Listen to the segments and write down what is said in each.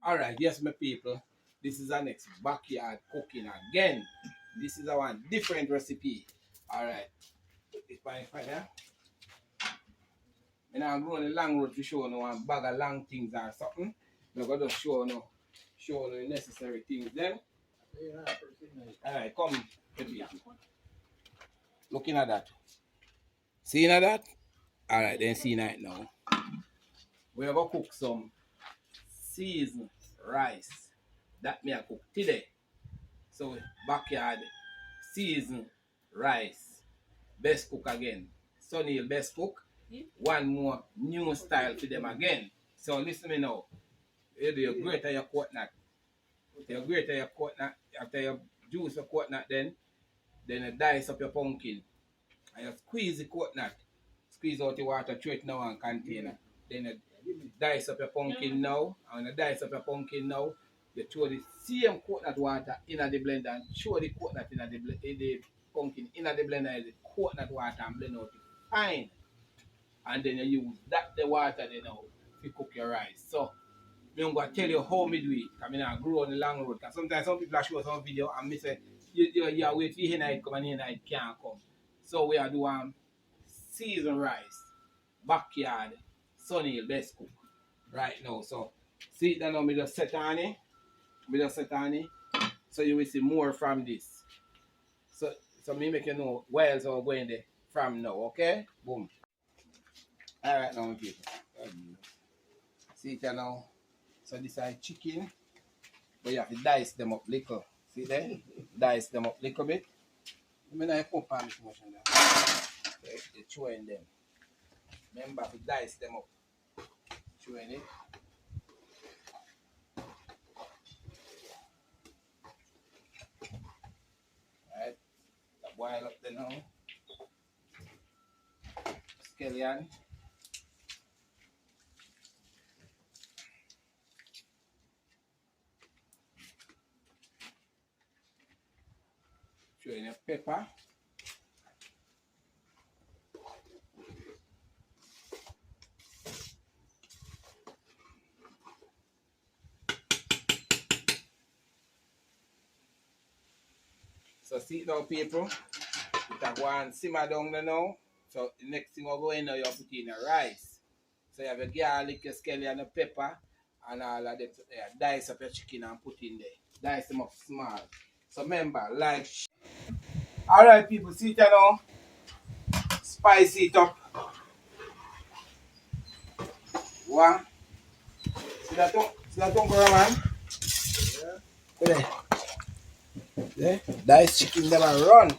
Alright, yes, my people. This is our next backyard cooking again. This is our different recipe. Alright. Put it by fire. And I'm going the long road to show you one bag of long things or something. I'm going to show you the necessary things then. Alright, come. Looking at that. Seeing at that? Alright, then seeing it now. We're going to cook some seasoned rice. That me I cook today. So backyard seasoned rice. Best cook again. Sunny best cook. One more new style for them again. So listen to me now. You grate your coconut. You grate your coconut. After you juice your coconut then you dice up your pumpkin. And you squeeze the coconut. Squeeze out the water, throw it now in container. Then you dice up your pumpkin now. And when you dice up your pumpkin now, you throw the same coconut water in the blender and throw the coconut in the pumpkin in the blender, the coconut water and blend out it fine. And then you use the water then now to cook your rice. So I'm going to tell you how me do it. Because I grow on the long road. Because sometimes some people show some video and me say, you wait for here night come and here night can't come. So we are doing seasoned rice, backyard, Sunny best cook right now. So see it now, me just set on it. So you will see more from this. So me make you know where else I'm going there from now, okay? Boom. Alright now people. See it now. So this is chicken. But you have to dice them up little. See there? Dice them up little bit. I mean I put on this much on that. Okay, you're chewing them. Remember to dice them up. Chewing it. Alright. Boil up there now. Scallion. Throwing your pepper. So see it now people. It go and simmer down there now. So the next thing we're going now you put in the rice. So you have your garlic, your scallion, your pepper and all of that. Dice up your chicken and put in there. Dice them up small. So remember, like alright people, see it now. Spice it up. One. See that one, man? Yeah. Yeah. Dice chicken them and run.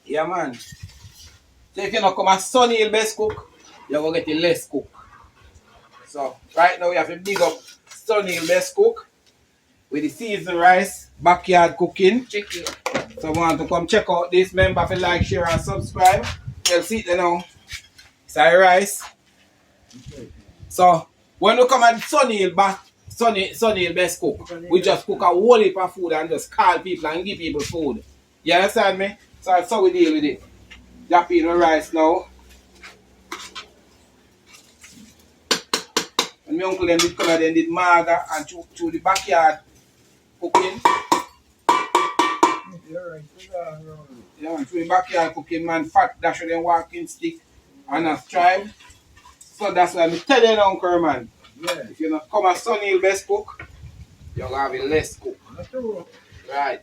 Yeah man. So if you not come as Sunny best cook, you're gonna get the less cook. So right now we have to big up Sunny best cook with the seasoned rice, backyard cooking. Chicken. So I want to come check out this. Remember if you like, share and subscribe. You'll see it now. It's our rice. So when we come at Sunny best cook, we just cook a whole heap of food and just call people and give people food. You understand me? So that's how we deal with it. Drop in the rice now. And my uncle them did come and then did marga and to the backyard cooking. Yeah, through the backyard cooking, man, fat dash with them walking stick and a strive. So that's why I tell you, Uncle man. Yeah. If you not come as Sunny best cook, you're gonna have a less cook. Right.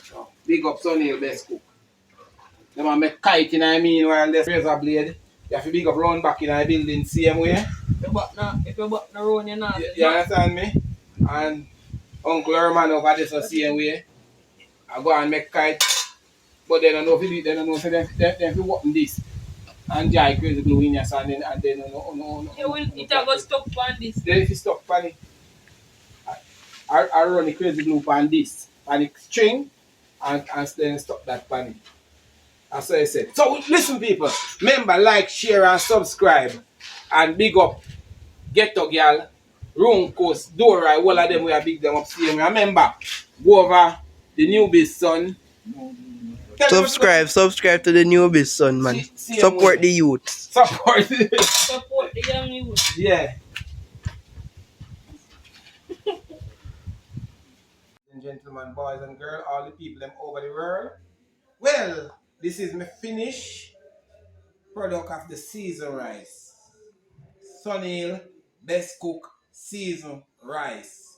So, big up Sunny best cook. They want make kite in I mean while there's razor blade. You have to big up round back in a building same way. If you buck no round, you're not. You understand me? And Uncle Herman over this the same way. I go and make kite. But they don't know if you do it, they don't know if they work in this. And Jai crazy glue in your sand and then no. It go stuck on this. Then if you stuck on it, I run the crazy glue on this. On the string and then stop that pan it. That's what I said. So listen people, remember like, share and subscribe and big up Ghetto Girl, Room Coast, Dora, all of them we are big them up seeing. Remember, go over the Newbies son. Subscribe to the Newbies son, man. Support the youth. Support the young youth. Yeah. and gentlemen, boys and girls, all the people them over the world. Well, this is my finished product of the season rice. Sunil Best Cook Season Rice.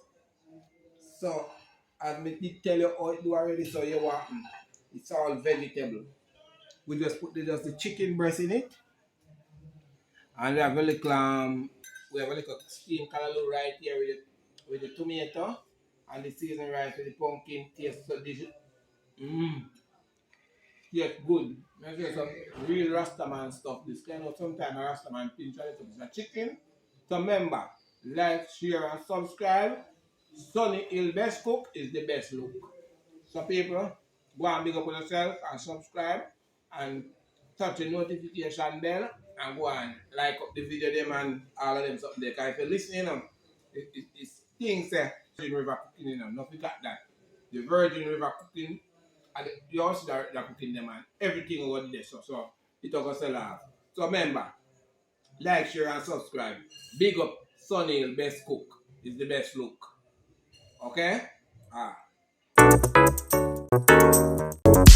So, as I did tell you how it do already, so you want it's all vegetable. We just put just the chicken breast in it. And we have a little steamed callaloo right here with the tomato and the seasoned rice with the pumpkin taste so this tastes good. I say some real Rastaman stuff. This kind of sometimes a Rastaman pinch a little bit of chicken. So remember, like, share and subscribe. Sunny Hill Best Cook is the best look. So people, go and big up on yourself and subscribe and touch the notification bell and go and like up the video them and all of them something there. Because if you're listening, it's things Virgin River cooking, not forget that. The Virgin River cooking, and you also they're cooking them and everything over there. So it will sell off. So remember, like, share and subscribe. Big up Sunny Hill Best Cook is the best look. Okay?